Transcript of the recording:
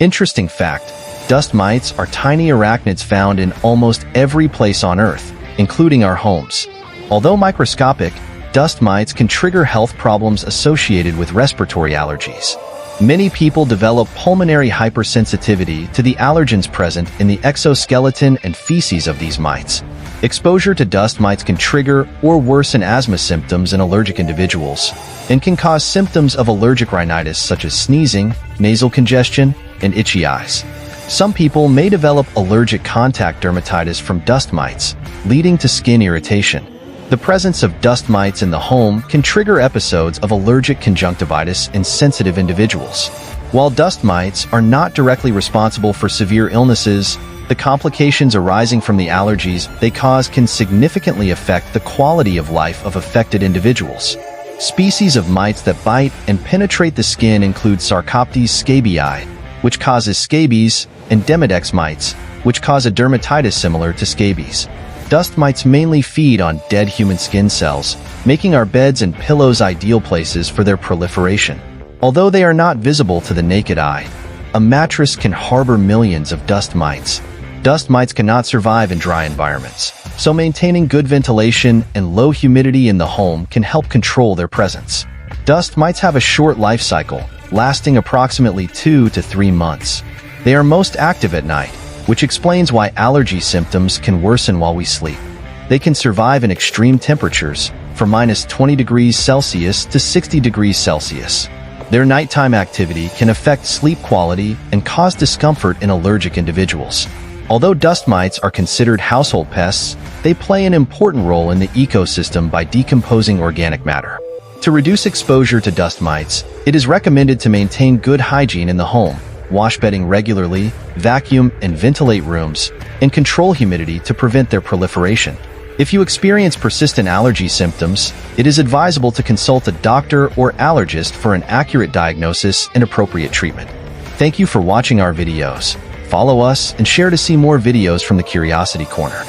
Interesting fact, dust mites are tiny arachnids found in almost every place on Earth, including our homes. Although microscopic, dust mites can trigger health problems associated with respiratory allergies. Many people develop pulmonary hypersensitivity to the allergens present in the exoskeleton and feces of these mites. Exposure to dust mites can trigger or worsen asthma symptoms in allergic individuals, and can cause symptoms of allergic rhinitis such as sneezing, nasal congestion, and itchy eyes. Some people may develop allergic contact dermatitis from dust mites, leading to skin irritation. The presence of dust mites in the home can trigger episodes of allergic conjunctivitis in sensitive individuals. While dust mites are not directly responsible for severe illnesses, the complications arising from the allergies they cause can significantly affect the quality of life of affected individuals. Species of mites that bite and penetrate the skin include Sarcoptes scabii, which causes scabies, and Demodex mites, which cause a dermatitis similar to scabies. Dust mites mainly feed on dead human skin cells, making our beds and pillows ideal places for their proliferation. Although they are not visible to the naked eye, a mattress can harbor millions of dust mites. Dust mites cannot survive in dry environments, so maintaining good ventilation and low humidity in the home can help control their presence. Dust mites have a short life cycle, lasting approximately 2 to 3 months. They are most active at night, which explains why allergy symptoms can worsen while we sleep. They can survive in extreme temperatures, from -20 degrees Celsius to 60 degrees Celsius. Their nighttime activity can affect sleep quality and cause discomfort in allergic individuals. Although dust mites are considered household pests, they play an important role in the ecosystem by decomposing organic matter. To reduce exposure to dust mites, it is recommended to maintain good hygiene in the home, wash bedding regularly, vacuum and ventilate rooms, and control humidity to prevent their proliferation. If you experience persistent allergy symptoms, it is advisable to consult a doctor or allergist for an accurate diagnosis and appropriate treatment. Thank you for watching our videos. Follow us and share to see more videos from the Curiosity Corner.